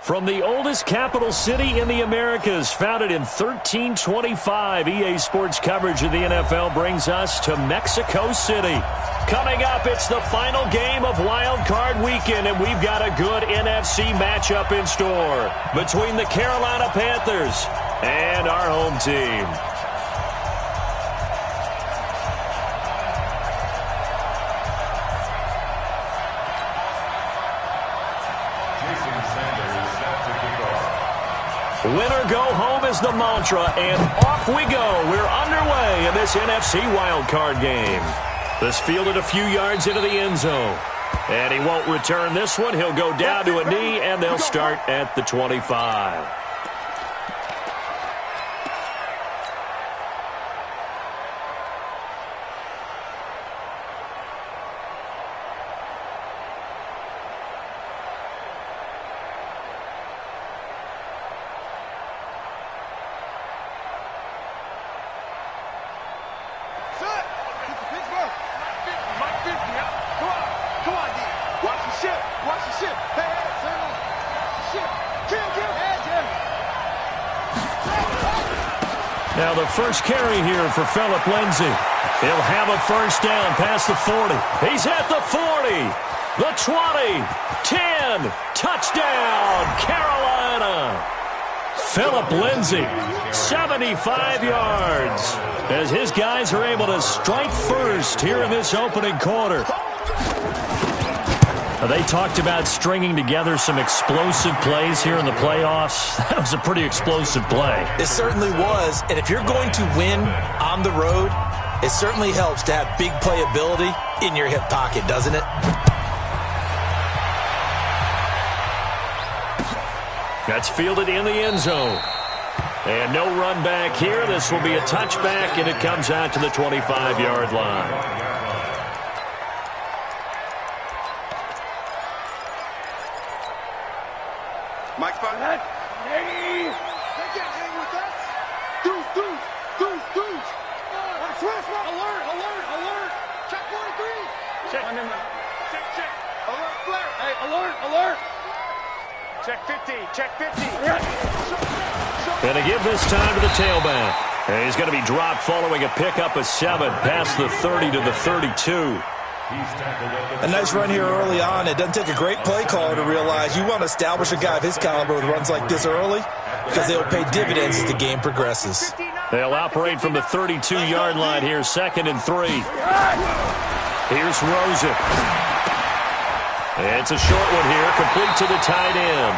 From the oldest capital city in the Americas, founded in 1325, EA Sports coverage of the NFL brings us to Mexico City. Coming up, it's the final game of Wild Card Weekend, and we've got a good NFC matchup in store between the Carolina Panthers and our home team. Winner go home is the mantra, and off we go. We're underway in this NFC wildcard game. This fielded a few yards into the end zone. And he won't return this one. He'll go down to a knee, and they'll start at the 25. Now the first carry here for Phillip Lindsay. He'll have a first down past the 40. He's at the 40, the 20, 10, touchdown, Carolina. Phillip Lindsay, 75 yards, as his guys are able to strike first here in this opening quarter. They talked about stringing together some explosive plays here in the playoffs. That was a pretty explosive play. It certainly was. And if you're going to win on the road, it certainly helps to have big playability in your hip pocket, doesn't it? That's fielded in the end zone. And no run back here. This will be a touchback, and it comes out to the 25-yard line. Mike Farnett. Hey! They can't hang with us. Deuce. Alert. Check 43. Check. Alert, flare. Hey, alert. Check 50. And to give this time to the tailback. And he's going to be dropped following a pickup of 7 past the 30 to the 32. A nice run here early on. It doesn't take a great play caller to realize you want to establish a guy of his caliber with runs like this early because they'll pay dividends as the game progresses. They'll operate from the 32-yard line here, 2nd and 3. Here's Rosen. It's a short one here, complete to the tight end.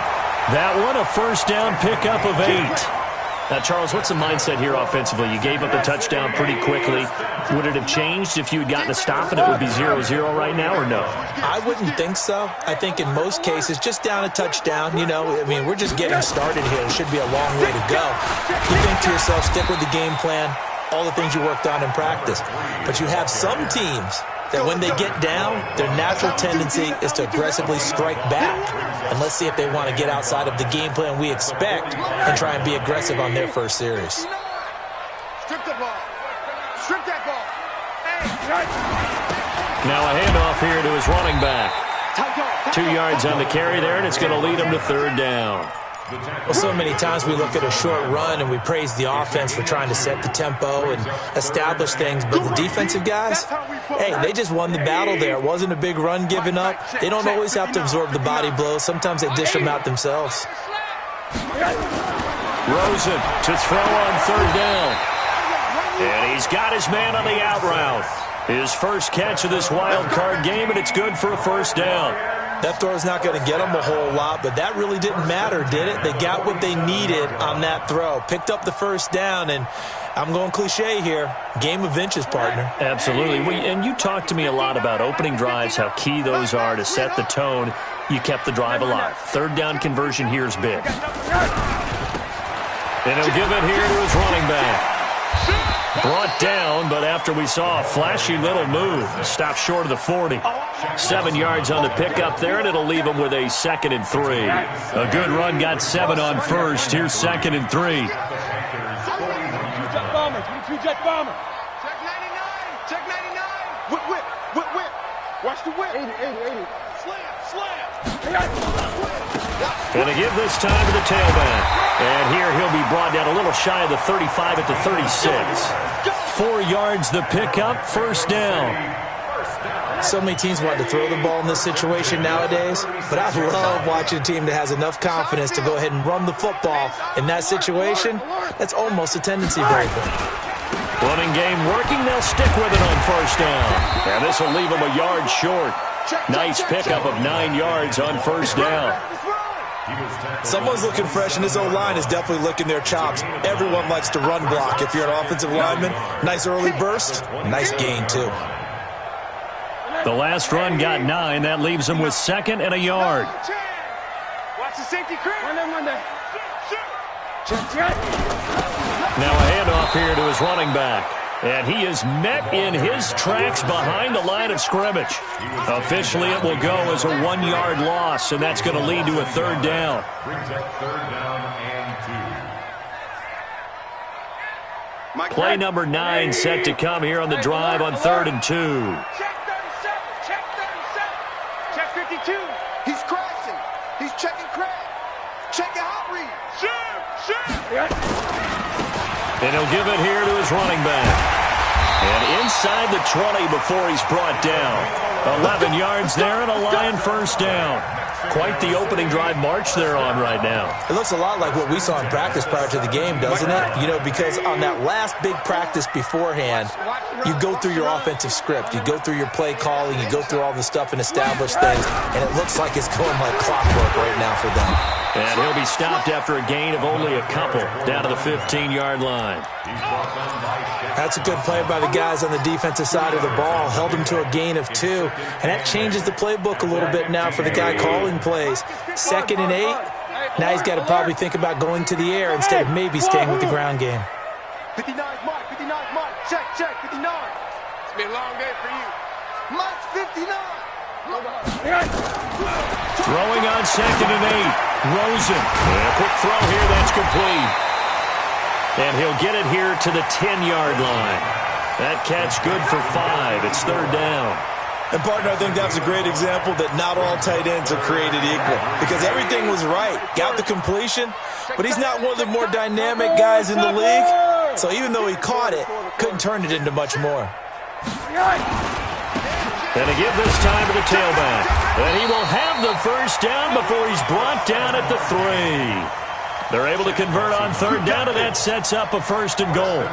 That one a first down pickup of 8. Now, Charles, what's the mindset here offensively? You gave up the touchdown pretty quickly. Would it have changed if you had gotten a stop and it would be 0-0 right now, or no? I wouldn't think so. I think in most cases, just down a touchdown, we're just getting started here. It should be a long way to go. You think to yourself, stick with the game plan, all the things you worked on in practice. But you have some teams that when they get down, their natural tendency is to aggressively strike back. And let's see if they want to get outside of the game plan we expect and try and be aggressive on their first series. Strip the ball. Strip that ball. Now a handoff here to his running back. 2 yards on the carry there, and it's going to lead him to 3rd down. Well, so many times we look at a short run and we praise the offense for trying to set the tempo and establish things, but the defensive guys, hey, they just won the battle there. It wasn't a big run given up. They don't always have to absorb the body blows. Sometimes they dish them out themselves. Rosen to throw on 3rd down. And he's got his man on the out route. His first catch of this wild card game, and it's good for a first down. That throw is not going to get them a whole lot, but that really didn't matter, did it? They got what they needed on that throw. Picked up the first down, and I'm going cliche here. Game of inches, partner. Absolutely. And you talked to me a lot about opening drives, how key those are to set the tone. You kept the drive alive. 3rd down conversion here is big. And he'll give it here to his running back. Brought down, but after we saw a flashy little move, stopped short of the 40. 7 yards on the pickup there, and it'll leave him with a 2nd and 3. A good run, got 7 on first. Here's 2nd and 3. Two-jet bomber. Check 99. Check 99. Whip. Watch the whip. 80. Going to give this time to the tailback. And here he'll be brought down a little shy of the 35 at the 36. 4 yards the pickup, first down. So many teams want to throw the ball in this situation nowadays, but I love watching a team that has enough confidence to go ahead and run the football in that situation. That's almost a tendency breaker. Running game working, they'll stick with it on first down. And this will leave them a yard short. Nice pickup of 9 yards on first down. Someone's looking fresh, and this O-line is definitely licking their chops. Everyone likes to run block. If you're an offensive lineman, nice early burst, nice gain too. The last run got 9. That leaves him with 2nd and a yard. Watch the safety creep. Now a handoff here to his running back. And he is met in his tracks behind the line of scrimmage. Officially, it will go as a 1-yard loss, and that's going to lead to a 3rd down. Play number 9 set to come here on the drive on 3rd and 2. Check 37. Check 37. Check 52. He's crashing. He's checking crash. Checking hot read. Shoot. And he'll give it here to his running back. And inside the 20 before he's brought down. 11 yards there and a Lion first down. Quite the opening drive march they're on right now. It looks a lot like what we saw in practice prior to the game, doesn't it? You know, because on that last big practice beforehand, you go through your offensive script. You go through your play calling. You go through all the stuff and establish things. And it looks like it's going like clockwork right now for them. And he'll be stopped after a gain of only a couple down to the 15-yard line. That's a good play by the guys on the defensive side of the ball. Held him to a gain of 2. And that changes the playbook a little bit now for the guy calling plays. 2nd and 8. Now he's got to probably think about going to the air instead of maybe staying with the ground game. 59 Mike. 59 Mike. Check. 59. It's been a long day for you. Mike's 59. Throwing on 2nd and 8. Rosen. And a quick throw here. That's complete. And he'll get it here to the 10-yard line. That catch good for 5. It's 3rd down. And, partner, I think that's a great example that not all tight ends are created equal. Because everything was right. Got the completion, but he's not one of the more dynamic guys in the league. So even though he caught it, couldn't turn it into much more. And to give this time to the tailback. And he will have the first down before he's brought down at the 3. They're able to convert on 3rd down, and that sets up a 1st and goal.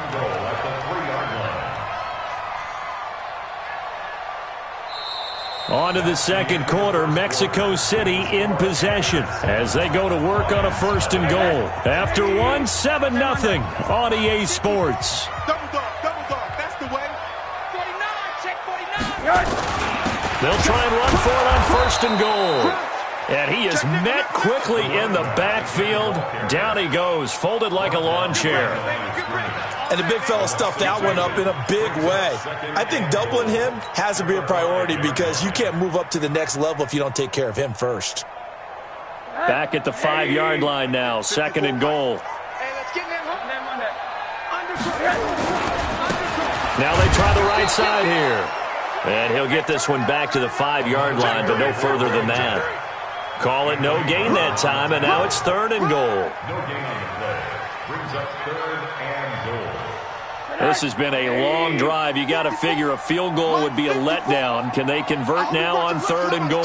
On to the 2nd quarter, Mexico City in possession as they go to work on a 1st and goal. After 1, 7-0 on EA Sports. Double dog, that's the way. 49, check 49. They'll try and run for it on 1st and goal. And he is met quickly in the backfield. Down he goes, folded like a lawn chair. And the big fella stuffed that one up in a big way. I think doubling him has to be a priority because you can't move up to the next level if you don't take care of him first. Back at the 5-yard line now, 2nd and goal. Now they try the right side here. And he'll get this one back to the 5-yard line, but no further than that. Call it no gain that time, and now it's 3rd and goal. This has been a long drive. You got to figure a field goal would be a letdown. Can they convert now on 3rd and goal?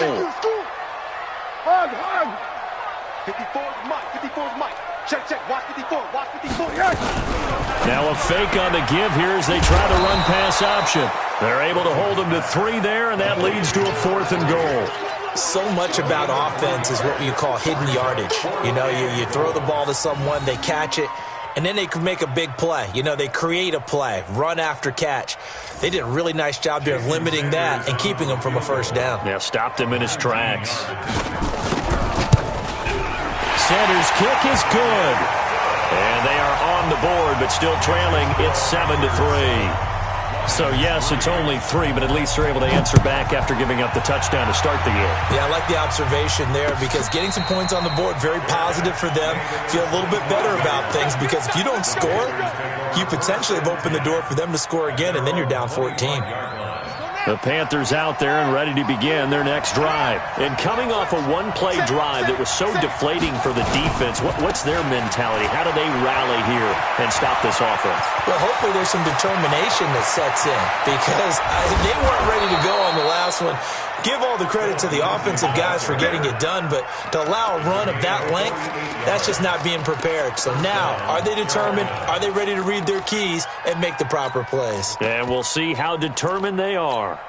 54's Mike. Check. Watch 54. Now a fake on the give here as they try the run pass option. They're able to hold them to 3 there, and that leads to a 4th and goal. So much about offense is what you call hidden yardage. You know, you throw the ball to someone, they catch it, and then they can make a big play. You know, they create a play, run after catch. They did a really nice job there of limiting that and keeping him from a 1st down. Yeah, stopped him in his tracks. Center's kick is good. And they are on the board, but still trailing. It's 7-3. So, yes, it's only 3, but at least they're able to answer back after giving up the touchdown to start the game. Yeah, I like the observation there because getting some points on the board, very positive for them. Feel a little bit better about things because if you don't score, you potentially have opened the door for them to score again, and then you're down 14. The Panthers out there and ready to begin their next drive. And coming off a one-play drive that was so deflating for the defense, what's their mentality? How do they rally here and stop this offense? Well, hopefully there's some determination that sets in because they weren't ready to go on the last one. Give all the credit to the offensive guys for getting it done, but to allow a run of that length, that's just not being prepared. So now, are they determined? Are they ready to read their keys and make the proper plays? And we'll see how determined they are.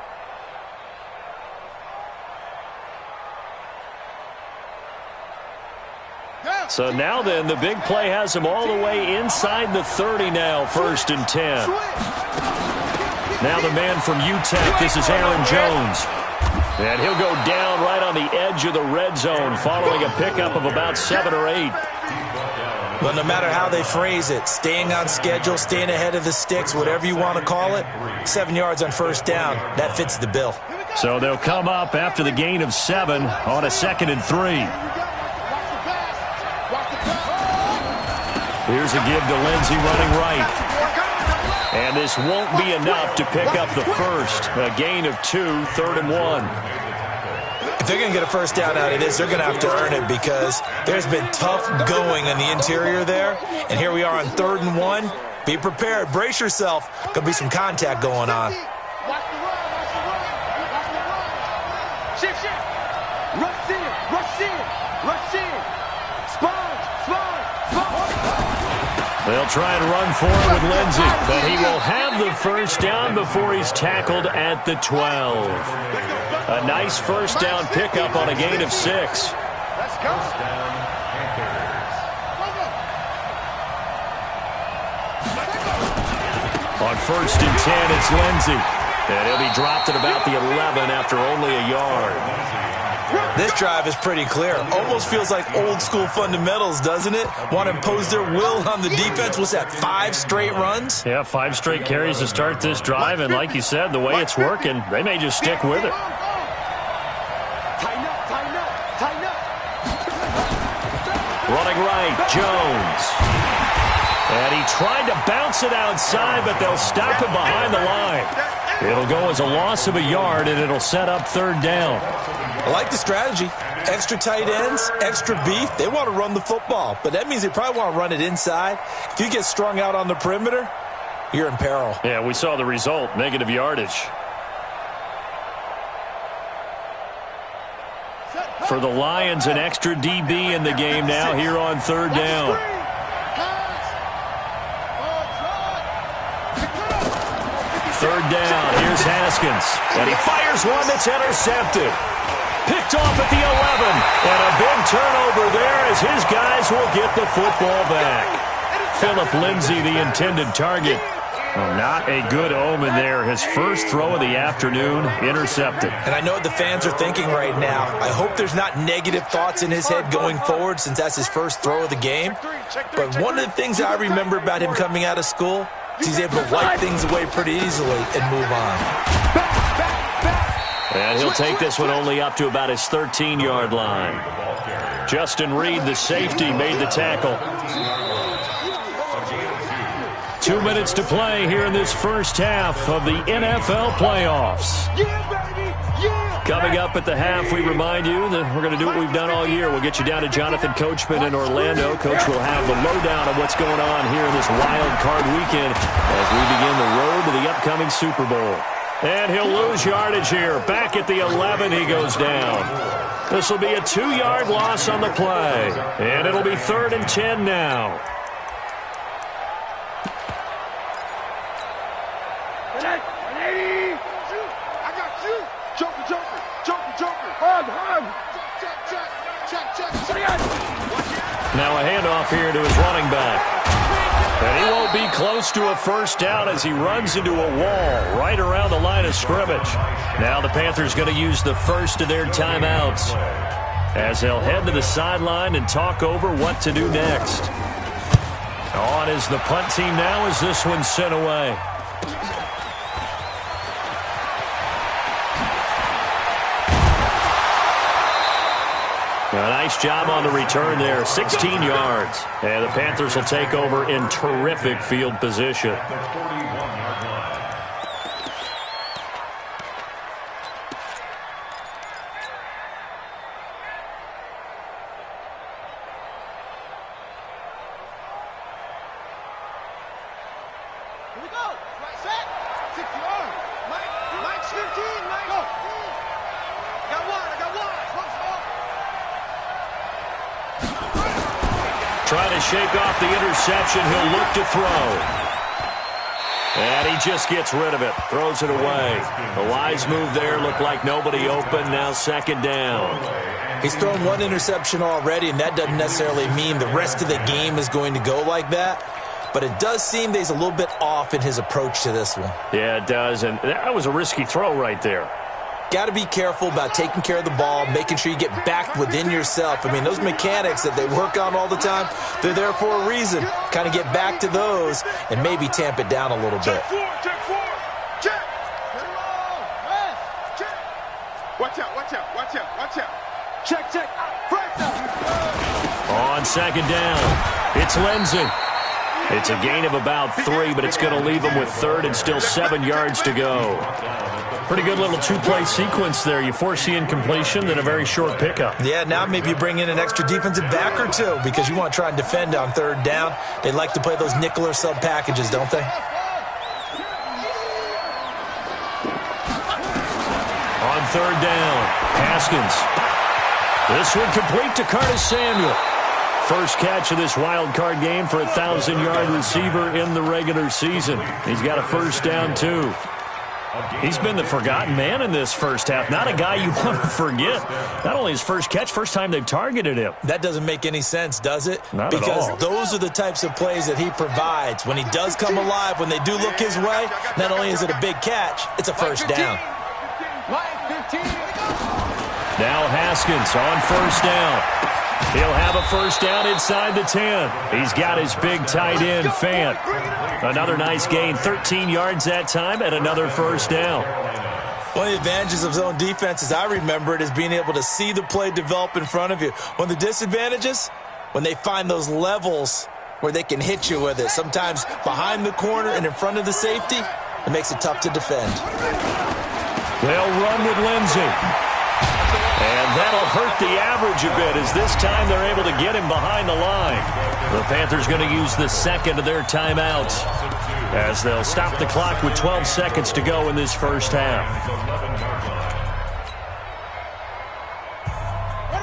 So now then, the big play has them all the way inside the 30 now, 1st and 10. Now the man from UTEP, this is Aaron Jones. And he'll go down right on the edge of the red zone following a pickup of about 7 or 8. Well, no matter how they phrase it, staying on schedule, staying ahead of the sticks, whatever you want to call it, 7 yards on 1st down, that fits the bill. So they'll come up after the gain of 7 on a 2nd and 3. Here's a give to Lindsey running right. And this won't be enough to pick up the first. A gain of 2, 3rd and 1. If they're going to get a first down out of this, they're going to have to earn it because there's been tough going in the interior there. And here we are on 3rd and 1. Be prepared. Brace yourself. Going to be some contact going on. Rush in, rush in, rush in. Sponge, sponge, sponge. They'll try and run for it with Lindsey, but he will have the first down before he's tackled at the 12. A nice first down pickup on a gain of 6. Let's go. On 1st and 10, it's Lindsey. And he'll be dropped at about the 11 after only a yard. This drive is pretty clear. Almost feels like old school fundamentals, doesn't it? Want to impose their will on the defense. Was that 5 straight runs? Yeah, 5 straight carries to start this drive. And like you said, the way it's working, they may just stick with it. Tighten up, tighten up, tighten up. Running right, Jones. And he tried to bounce it outside, but they'll stop him behind the line. It'll go as a loss of a yard, and it'll set up 3rd down. I like the strategy. Extra tight ends, extra beef. They want to run the football, but that means they probably want to run it inside. If you get strung out on the perimeter, you're in peril. Yeah, we saw the result, negative yardage. For the Lions, an extra DB in the game now here on 3rd down. 3rd down, here's Haskins. And he fires one that's intercepted. Picked off at the 11. And a big turnover there as his guys will get the football back. Philip Lindsay, the intended target. Well, not a good omen there. His first throw of the afternoon, intercepted. And I know what the fans are thinking right now. I hope there's not negative thoughts in his head going forward since that's his first throw of the game. But one of the things I remember about him coming out of school is he's able to wipe things away pretty easily and move on. And he'll take this one only up to about his 13-yard line. Justin Reed, the safety, made the tackle. 2 minutes to play here in this first half of the NFL playoffs. Coming up at the half, we remind you that we're going to do what we've done all year. We'll get you down to Jonathan Coachman in Orlando. Coach will have the lowdown of what's going on here in this wild card weekend as we begin the road to the upcoming Super Bowl. And he'll lose yardage here. Back at the 11, he goes down. This will be a 2-yard loss on the play. And it'll be 3rd and 10 now. I got you. Joker, Joker, Joker, Joker. Hug. Check. Now a handoff here to his running back. And he won't be close to a first down as he runs into a wall right around the line of scrimmage. Now the Panthers going to use the first of their timeouts as they'll head to the sideline and talk over what to do next. On is the punt team now as this one's sent away. A nice job on the return there, 16 yards. And the Panthers will take over in terrific field position. trying to shake off the interception. He'll look to throw. And he just gets rid of it. Throws it away. A wise move there. Looked like nobody open. Now second down. He's thrown one interception already, and that doesn't necessarily mean the rest of the game is going to go like that. But it does seem that he's a little bit off in his approach to this one. Yeah, it does. And that was a risky throw right there. Got to be careful about taking care of the ball, making sure you get back within yourself. I mean, those mechanics that they work on all the time, they're there for a reason. Kind of get back to those and maybe tamp it down a little bit. Check four. Check. Check. Watch out. Check. On second down, it's Lindsey. It's a gain of about 3, but it's going to leave him with third and still 7 yards to go. Pretty good little two-play sequence there. You force the incompletion, then a very short pickup. Yeah, now maybe you bring in an extra defensive back or two because you want to try and defend on third down. They like to play those nickel or sub packages, don't they? On third down, Haskins. This one complete to Curtis Samuel. First catch of this wild card game for a 1,000-yard receiver in the regular season. He's got a first down, too. He's been the forgotten man in this first half. Not a guy you want to forget. Not only his first catch, first time they've targeted him. That doesn't make any sense, does it? Not at all. Because those are the types of plays that he provides. When he does come alive, when they do look his way, not only is it a big catch, it's a first down. Now Haskins on first down. He'll have a first down inside the 10. He's got his big tight end, Fant. Another nice gain, 13 yards that time, and another first down. One of the advantages of zone defense, as I remember it, is being able to see the play develop in front of you. One of the disadvantages, when they find those levels where they can hit you with it, sometimes behind the corner and in front of the safety, it makes it tough to defend. They'll run with Lindsey. And that'll hurt the average a bit as this time they're able to get him behind the line. The Panthers going to use the second of their timeouts as they'll stop the clock with 12 seconds to go in this first half.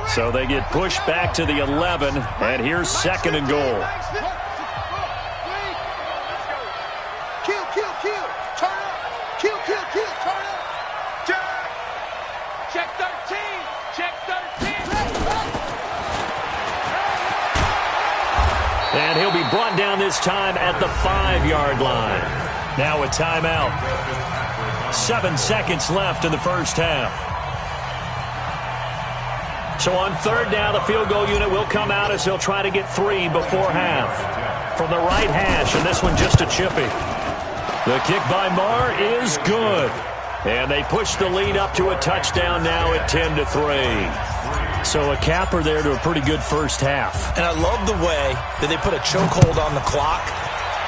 So they get pushed back to the 11, and here's second and goal. And he'll be brought down this time at the 5-yard line. Now a timeout. 7 seconds left in the first half. So on third down, the field goal unit will come out as he'll try to get 3 before half. From the right hash, and this one just a chippy. The kick by Marr is good. And they push the lead up to a touchdown now at 10-3. So a capper there to a pretty good first half. And I love the way that they put a chokehold on the clock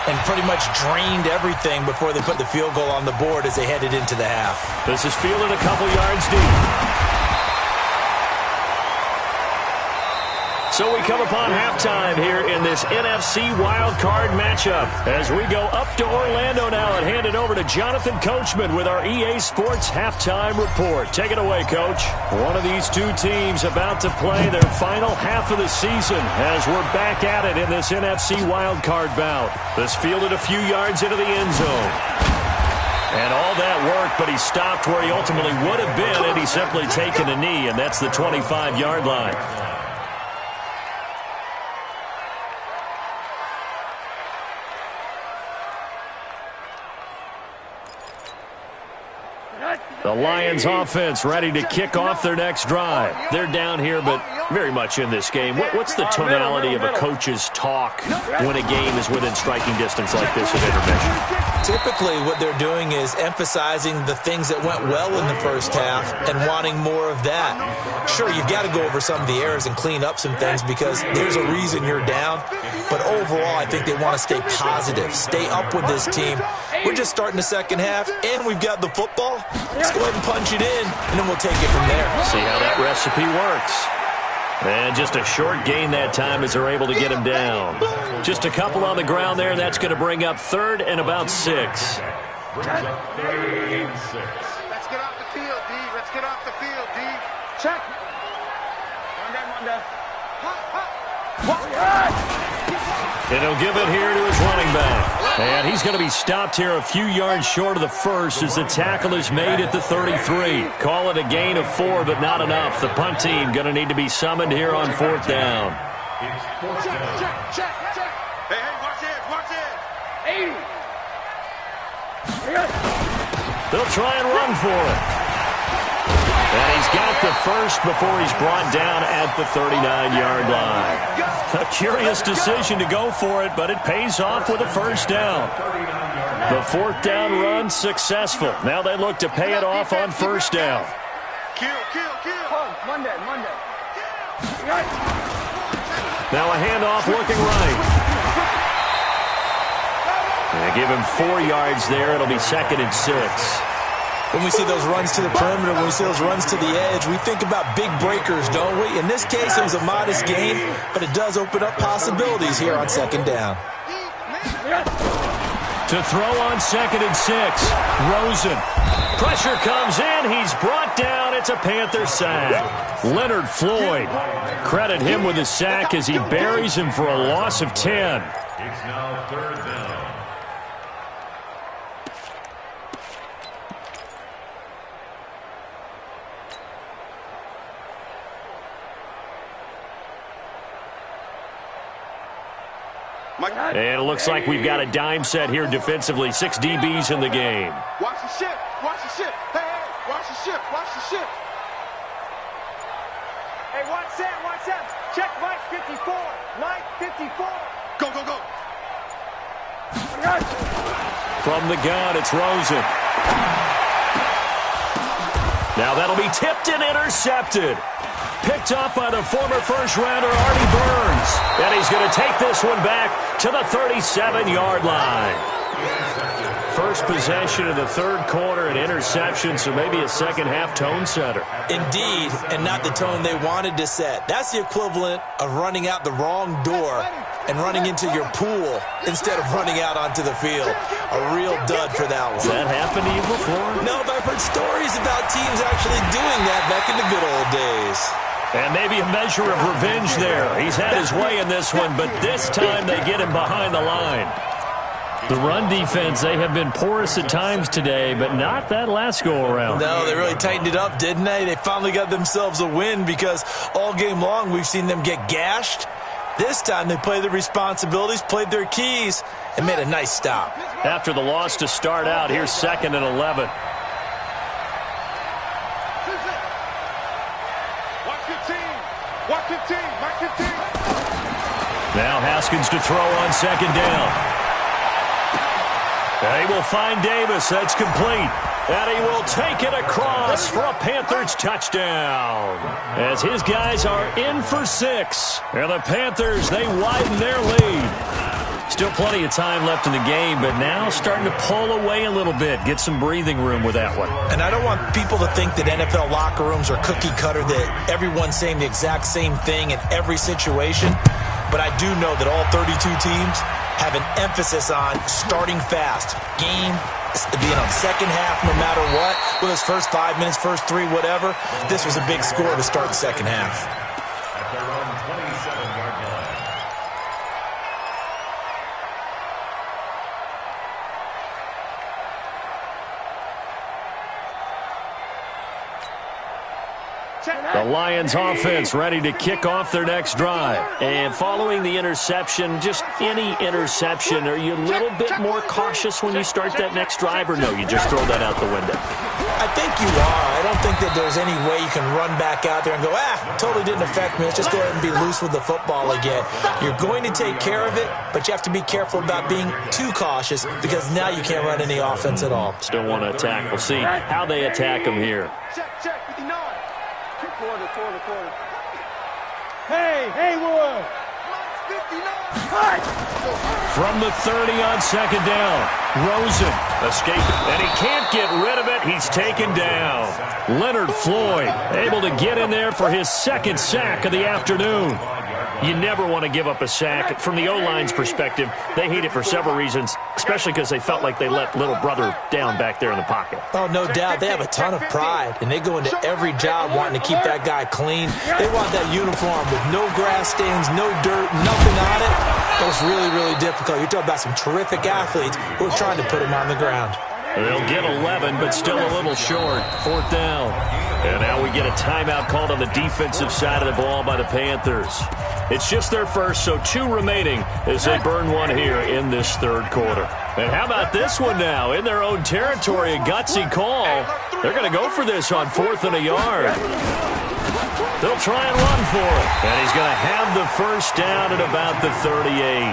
and pretty much drained everything before they put the field goal on the board as they headed into the half. This is fielded a couple yards deep. So we come upon halftime here in this NFC wildcard matchup as we go up to Orlando now and hand it over to Jonathan Coachman with our EA Sports Halftime Report. Take it away, Coach. One of these two teams about to play their final half of the season as we're back at it in this NFC wildcard bout. This fielded a few yards into the end zone. And all that work, but he stopped where he ultimately would have been had he simply taken a knee, and that's the 25-yard line. The Lions offense ready to kick off their next drive. They're down here, but very much in this game. What's the tonality of a coach's talk when a game is within striking distance like this of intermission? Typically, what they're doing is emphasizing the things that went well in the first half and wanting more of that. Sure, you've got to go over some of the errors and clean up some things because there's a reason you're down. But overall, I think they want to stay positive, stay up with this team. We're just starting the second half, and we've got the football. Let's go ahead and punch it in, and then we'll take it from there. See how that recipe works. And just a short gain that time as they're able to get him down. Just a couple on the ground there, and that's going to bring up third and about 6. Let's get off the field, D. Let's get off the field, D. Check. And he'll give it here to his running back. And he's going to be stopped here a few yards short of the first as the tackle is made at the 33. Call it a gain of 4, but not enough. The punt team going to need to be summoned here on 4th down. Check. Hey, watch it. 80. They'll try and run for it. And he's got the first before he's brought down at the 39-yard line. A curious decision to go for it, but it pays off with a first down. The 4th down run successful. Now they look to pay it off on 1st down. Kill. Monday. Now a handoff looking right. They give him 4 yards there. It'll be 2nd and 6. When we see those runs to the perimeter, when we see those runs to the edge, we think about big breakers, don't we? In this case, it was a modest gain, but it does open up possibilities here on 2nd down. To throw on 2nd and 6. Rosen. Pressure comes in. He's brought down. It's a Panther sack. Leonard Floyd. Credit him with a sack as he buries him for a loss of 10. It's now 3rd down. And it looks like we've got a dime set here defensively. 6 DBs in the game. Watch the ship. Hey, watch the ship. Hey, watch Sam. Check Mike 54. Go. From the gun, it's Rosen. Now that'll be tipped and intercepted. Picked up by the former first-rounder Artie Burns. And he's going to take this one back to the 37-yard line. First possession of the 3rd quarter, an interception, so maybe a second-half tone setter. Indeed, and not the tone they wanted to set. That's the equivalent of running out the wrong door and running into your pool instead of running out onto the field. A real dud for that one. Has that happened to you before? No, but I've heard stories about teams actually doing that back in the good old days. And maybe a measure of revenge there. He's had his way in this one, but this time they get him behind the line. The run defense, they have been porous at times today, but not that last go-around. No, they really tightened it up, didn't they? They finally got themselves a win because all game long we've seen them get gashed. This time they played their responsibilities, played their keys, and made a nice stop. After the loss to start out, here's 2nd and 11. Watch your team. Now Haskins to throw on 2nd down. And he will find Davis. That's complete. And he will take it across for a Panthers touchdown. As his guys are in for 6. And the Panthers, they widen their lead. Still plenty of time left in the game, but now starting to pull away a little bit. Get some breathing room with that one. And I don't want people to think that NFL locker rooms are cookie cutter, that everyone's saying the exact same thing in every situation. But I do know that all 32 teams have an emphasis on starting fast. Game being on 2nd half no matter what. With his first 5 minutes, first 3, whatever. This was a big score to start the 2nd half. At their own 27-yard line. The Lions offense ready to kick off their next drive. And following the interception, just any interception, are you a little bit more cautious when you start that next drive, or no, you just throw that out the window? I think you are. I don't think that there's any way you can run back out there and go, totally didn't affect me. Let's just go ahead and be loose with the football again. You're going to take care of it, but you have to be careful about being too cautious because now you can't run any offense at all. Still want to attack. We'll see how they attack them here. Check, 59. Quarter. Hey, Wood. 59. From the 30 on 2nd down. Rosen escaping, and he can't get rid of it. He's taken down. Leonard Floyd able to get in there for his second sack of the afternoon. You never want to give up a sack. From the O-line's perspective, they hate it for several reasons, especially because they felt like they let little brother down back there in the pocket. Oh, no doubt. They have a ton of pride, and they go into every job wanting to keep that guy clean. They want that uniform with no grass stains, no dirt, nothing on it. That's really, really difficult. You're talking about some terrific athletes who are trying to put him on the ground. They'll get 11, but still a little short. Fourth down. And now we get a timeout called on the defensive side of the ball by the Panthers. It's just their first, so 2 remaining as they burn one here in this third quarter. And how about this one now? In their own territory, a gutsy call. They're going to go for this on 4th and a yard. They'll try and run for it. And he's going to have the first down at about the 38.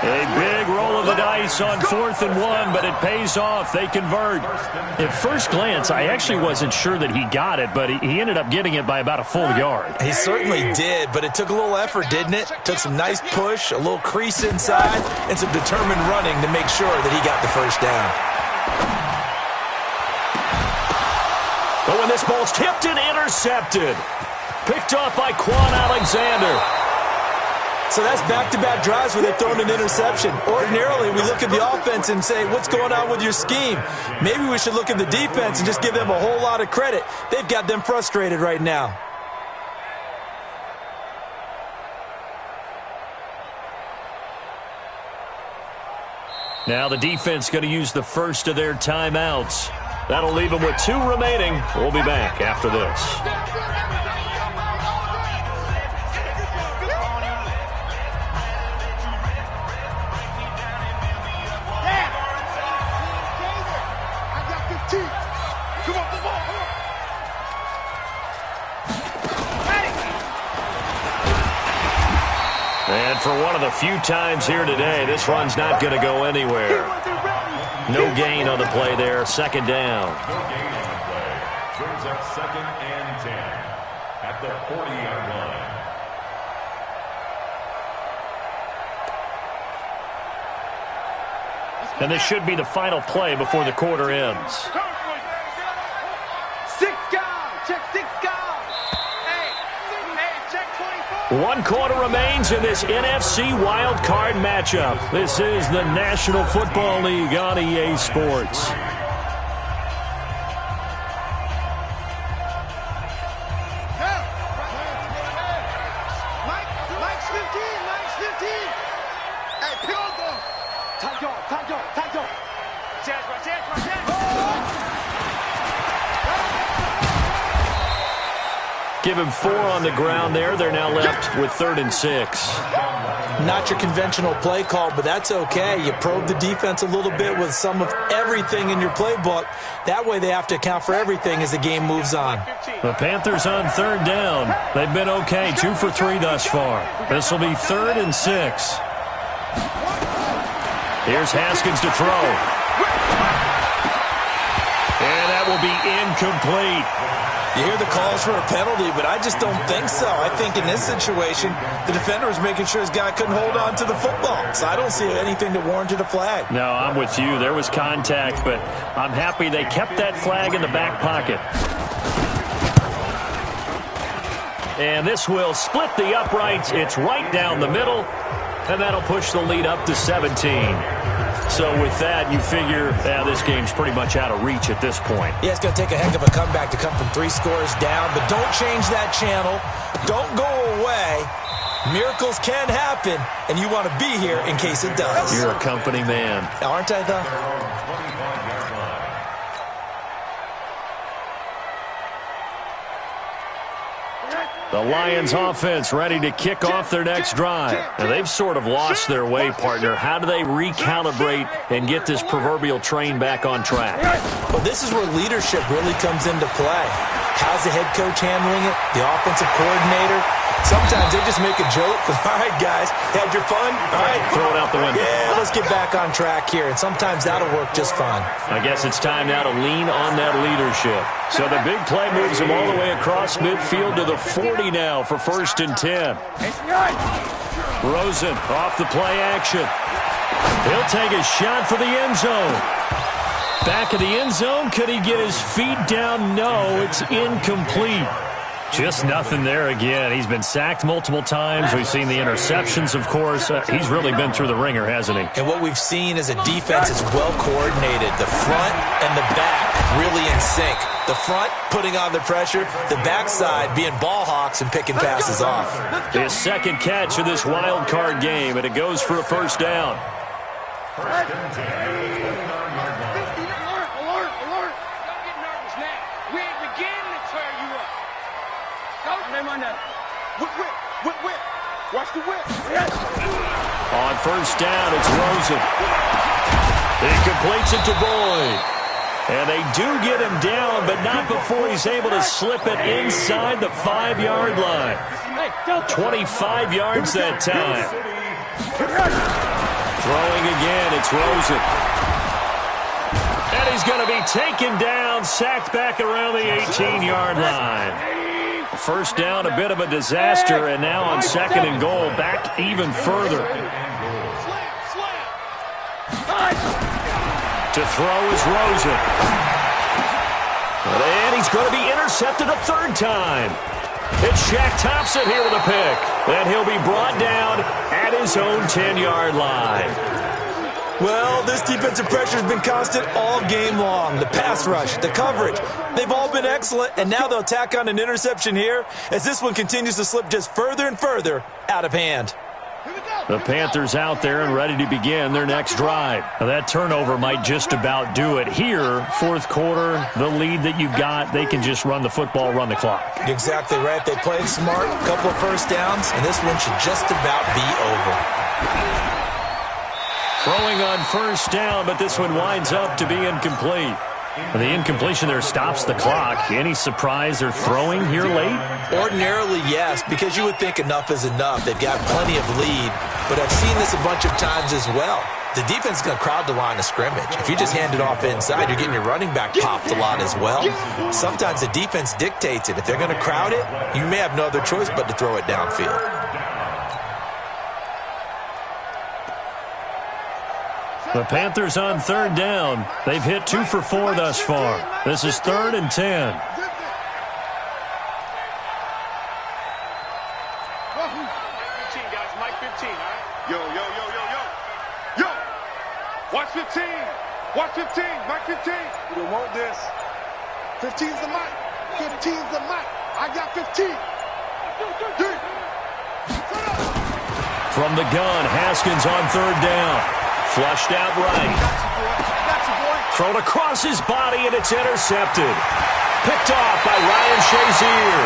A big roll of the dice on 4th and 1, but it pays off. They convert. At first glance, I actually wasn't sure that he got it, but he ended up getting it by about a full yard. He certainly did, but it took a little effort, didn't it? Took some nice push, a little crease inside, and some determined running to make sure that he got the first down. But when this ball's tipped and intercepted. Picked off by Quan Alexander. So that's back-to-back drives where they've thrown an interception. Ordinarily, we look at the offense and say, what's going on with your scheme? Maybe we should look at the defense and just give them a whole lot of credit. They've got them frustrated right now. Now the defense going to use the first of their timeouts. That'll leave them with 2 remaining. We'll be back after this. And for one of the few times here today, this run's not going to go anywhere. No gain on the play there. Second down. No gain on the play. Brings up 2nd and 10 at the 40-yard line. And this should be the final play before the quarter ends. 6 guys. Check 6 guys. Check 24. 1 quarter remains in this NFC Wild Card matchup. This is the National Football League on EA Sports. Mike's 15. Hey, pick on ball. Time go. Chance. Give him 4 on the ground there. They're now left with 3rd and 6. Not your conventional play call, but that's okay. You probe the defense a little bit with some of everything in your playbook. That way they have to account for everything as the game moves on. The Panthers on 3rd down. They've been okay, 2 for 3 thus far. This will be 3rd and 6. Here's Haskins to throw. And that will be incomplete. You hear the calls for a penalty, but I just don't think so. I think in this situation, the defender was making sure his guy couldn't hold on to the football. So I don't see anything that warranted a flag. No, I'm with you. There was contact, but I'm happy they kept that flag in the back pocket. And this will split the uprights. It's right down the middle, and that'll push the lead up to 17. So with that, you figure this game's pretty much out of reach at this point. Yeah, it's going to take a heck of a comeback to come from 3 scores down, but don't change that channel. Don't go away. Miracles can happen, and you want to be here in case it does. You're a company man. Aren't I, though? The Lions offense ready to kick off their next drive. And they've sort of lost their way, partner. How do they recalibrate and get this proverbial train back on track? Well, this is where leadership really comes into play. How's the head coach handling it? The offensive coordinator? Sometimes they just make a joke. All right, guys, had your fun? All right. Throw it out the window. Yeah, let's get back on track here. And sometimes that'll work just fine. I guess it's time now to lean on that leadership. So the big play moves him all the way across midfield to the 40 now for 1st and 10. Rosen off the play action. He'll take a shot for the end zone. Back of the end zone. Could he get his feet down? No, it's incomplete. Just nothing there again. He's been sacked multiple times. We've seen the interceptions, of course. He's really been through the ringer, hasn't he? And what we've seen is a defense is well coordinated. The front and the back really in sync. The front putting on the pressure, the backside being ball hawks and picking passes off. His second catch of this wild card game, and it goes for a first down. Alert, alert. Don't get nervous now. We ain't beginning to tear you up. Go. Whip. Watch the whip. Yes. On first down, it's Rosen. He completes it to Boyd. And they do get him down, but not before he's able to slip it inside the 5-yard line. 25 yards that time. Throwing again, it's Rosen. And he's going to be taken down, sacked back around the 18-yard line. First down, a bit of a disaster, and now on second and goal, back even further. To throw is Rosen. And he's going to be intercepted a third time. It's Shaq Thompson here with a pick. And he'll be brought down at his own 10-yard line. Well, this defensive pressure has been constant all game long. The pass rush, the coverage, they've all been excellent, and now they'll tack on an interception here as this one continues to slip just further and further out of hand. The Panthers out there and ready to begin their next drive. Now that turnover might just about do it. Here, fourth quarter, the lead that you've got, they can just run the football, run the clock. Exactly right. They played smart, a couple of first downs, and this one should just about be over. Throwing on first down, but this one winds up to be incomplete. And the incompletion there stops the clock. Any surprise they're throwing here late? Ordinarily, yes, because you would think enough is enough. They've got plenty of lead, but I've seen this a bunch of times as well. The defense is going to crowd the line of scrimmage. If you just hand it off inside, you're getting your running back popped a lot as well. Sometimes the defense dictates it. If they're going to crowd it, you may have no other choice but to throw it downfield. The Panthers on third down. They've hit 2 for 4 thus far. This is 3rd and 10. 15, guys. Mike 15, all right? Yo. Watch 15. Watch 15. Mike 15. You don't want this. 15's the mic. 15's the mic. I got 15. From the gun, Haskins on third down. Flushed out right. Thrown across his body, and it's intercepted. Picked off by Ryan Shazier.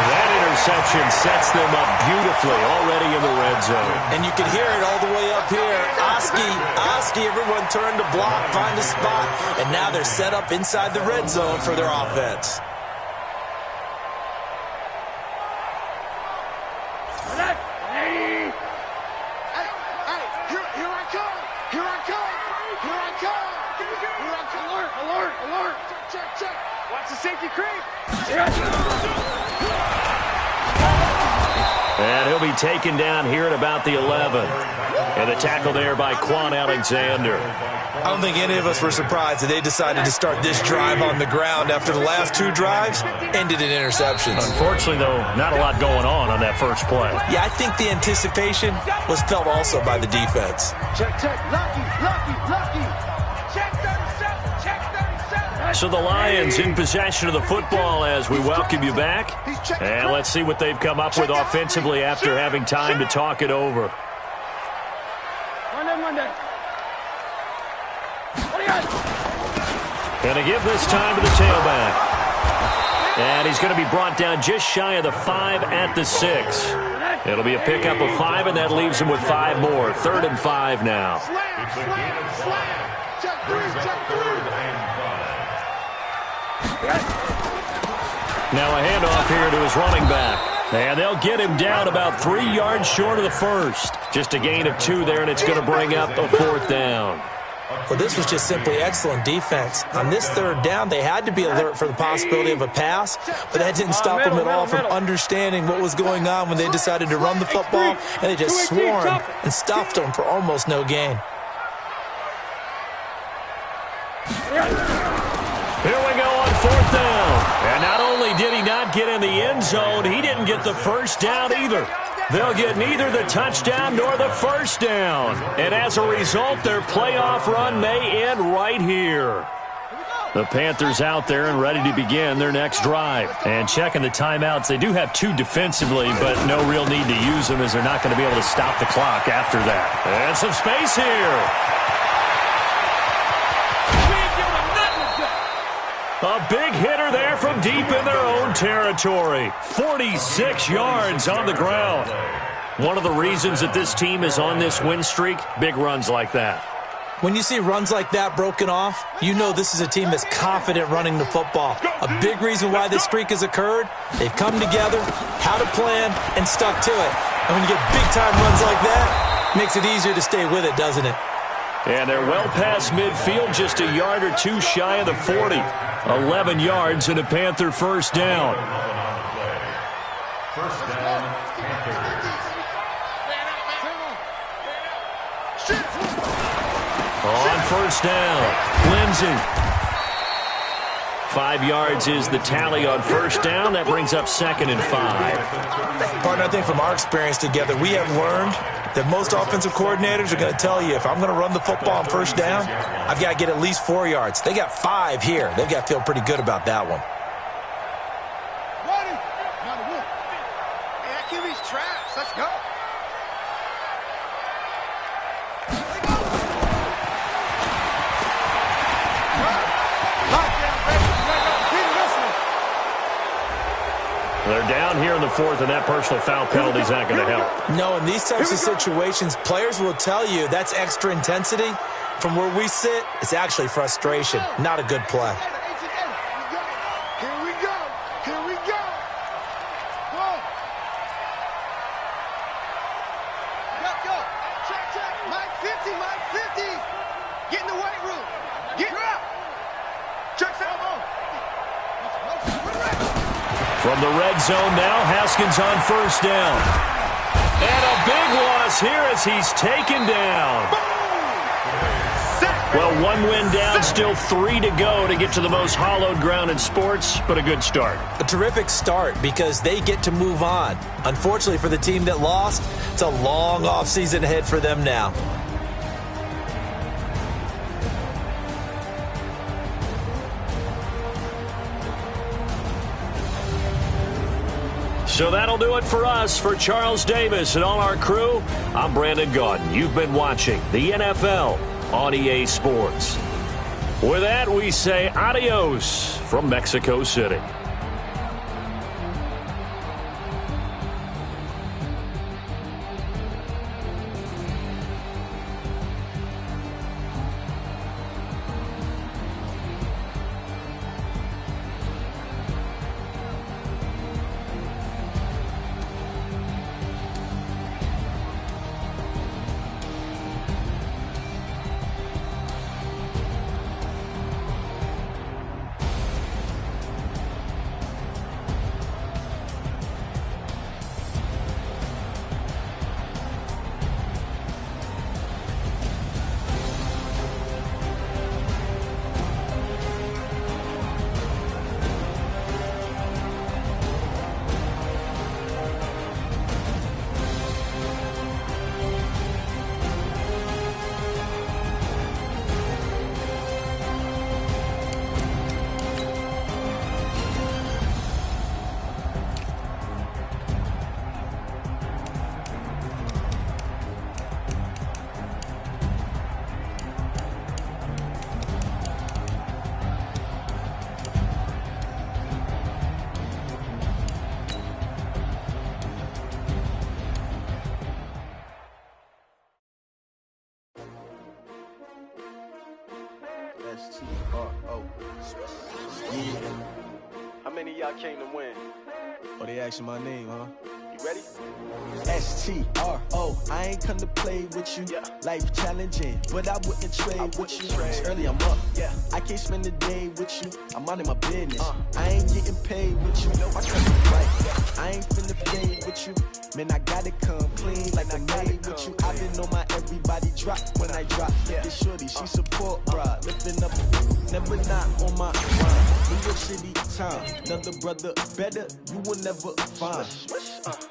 That interception sets them up beautifully already in the red zone. And you can hear it all the way up here. Oski, everyone turned to block, find a spot, and now they're set up inside the red zone for their offense. Watch the safety creep. And he'll be taken down here at about the 11. And the tackle there by Quan Alexander. I don't think any of us were surprised that they decided to start this drive on the ground after the last 2 drives ended in interceptions. Unfortunately, though, not a lot going on that first play. Yeah, I think the anticipation was felt also by the defense. Check. Lucky. Check 37. Check 37. So the Lions in possession of the football as we welcome you back. And let's see what they've come up with offensively after having time to talk it over. Monday. Going to give this time to the tailback. And he's going to be brought down just shy of the 5 at the 6. It'll be a pickup of 5, and that leaves him with 5 more. 3rd and 5 now. Slam. Check 3. Now a handoff here to his running back. And they'll get him down about 3 yards short of the first. Just a gain of 2 there, and it's going to bring up a 4th down. Well, this was just simply excellent defense. On this 3rd down, they had to be alert for the possibility of a pass, but that didn't stop them at all from understanding what was going on when they decided to run the football, and they just swarmed and stuffed them for almost no gain. 4th down. And not only did he not get in the end zone, he didn't get the first down either. They'll get neither the touchdown nor the first down. And as a result, their playoff run may end right here. The Panthers out there and ready to begin their next drive. And checking the timeouts, they do have 2 defensively, but no real need to use them as they're not going to be able to stop the clock after that. And some space here. A big hitter there from deep in their own territory. 46 yards on the ground. One of the reasons that this team is on this win streak, big runs like that. When you see runs like that broken off, you know this is a team that's confident running the football. A big reason why this streak has occurred, they've come together, had a plan, and stuck to it. And when you get big-time runs like that, it makes it easier to stay with it, doesn't it? And they're well past midfield, just a yard or 2 shy of the 40. 11 yards and a Panther first down. First down, Panthers. On first down, Lindsey. 5 yards is the tally on first down. That brings up 2nd and 5. Partner, I think from our experience together, we have learned that most offensive coordinators are going to tell you, if I'm going to run the football on first down, I've got to get at least 4 yards. They got 5 here. They've got to feel pretty good about that one. That QB's trash. Let's go. They're down here in the 4th, and that personal foul penalty is not going to help. No, in these types of situations, players will tell you that's extra intensity. From where we sit, it's actually frustration. Not a good play. Here we go. Here we go. Go. Go. Check. Mike 50. Get in the weight room. Get up. Check elbow. From the red zone now, Haskins on first down. And a big loss here as he's taken down. Well, 1 win down, still 3 to go to get to the most hallowed ground in sports, but a good start. A terrific start because they get to move on. Unfortunately for the team that lost, it's a long offseason ahead for them now. So that'll do it for us. For Charles Davis and all our crew, I'm Brandon Gaudin. You've been watching the NFL on EA Sports. With that, we say adios from Mexico City. S-T-R-O. Yeah. How many of y'all came to win? Oh, they asking my name, huh? You ready? S-T-R-O. I ain't come to play with you. Yeah. Life challenging, but I wouldn't trade with you. It's early, I'm up. Yeah. I can't spend the day with you. I'm out in my business. I ain't getting paid with you. I come to fight. I ain't finna fade with you. Man, I gotta come clean like I made with you. I've been on my everybody drop when I drop. Get shorty, she support, bruh. Lifting up, never not on my rhyme. New York City time, another brother better, you will never find.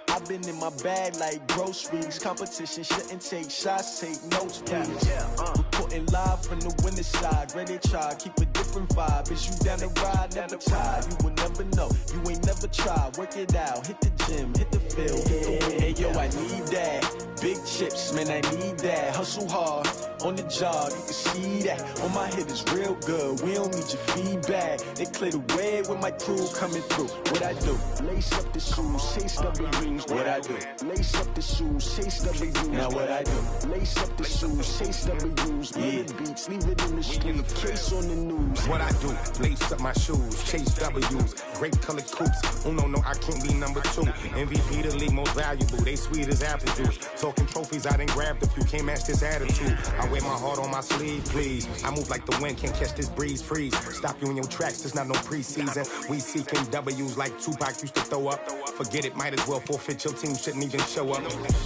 I've been in my bag like groceries. Competition shouldn't take shots, take notes, please. Reporting live from the winning side. Ready to try, keep a different vibe. Is you down the ride, never tired. You will never know, you ain't never tried. Work it out, hit the gym, hit the field, hit the wheel. Hey yo, I need that. Big chips, man, I need that. Hustle hard, on the job, you can see that. On my hit is real good, we don't need your feedback. They clear the way with my crew coming through. What I do? Lace up the shoes, chase W's. What I do? Lace up the shoes, chase W's. Now what I do? Lace up the shoes, chase W's. Yeah, beats, leave it in the street, case on the news. What I do? Lace up my shoes, chase W's. Great colored coops. Oh no, I can't be number 2. MVP the league most valuable. They sweet as apple juice. Talking trophies, I done grabbed a few. Can't match this attitude. I wear my heart on my sleeve, please. I move like the wind, can't catch this breeze, freeze. Stop you in your tracks, there's not no preseason. We seeking W's like Tupac used to throw up. Forget it, might as well forfeit, your team shouldn't even show up.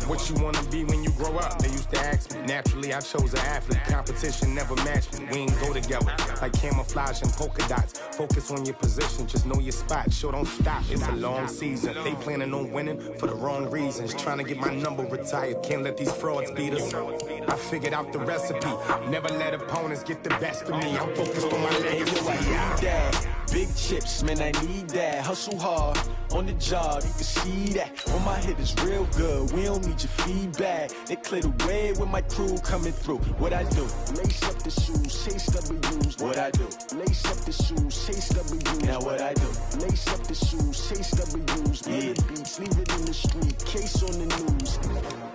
What you wanna be when you grow up? They used to ask me. Naturally, I chose an athlete. Competition never matched me. We ain't go together like camouflage and polka dots. Focus on your position, just know your spot. Sure, don't stop, it's a long season. They planning on winning for the wrong reasons. Trying to get my number retired, can't let these frauds beat us. I figured out the recipe. Never let opponents get the best of me. I'm focused on my legacy. I need that. Big chips, man, I need that. Hustle hard, on the job, you can see that. On my hit is real good, we don't need your feedback. They clear the way with my crew coming through. What I do? Lace up the shoes, chase W's. What I do? Lace up the shoes, chase W's. Now what I do? Lace up the shoes, chase W's. Yeah, beats, leave it in the street, case on the news.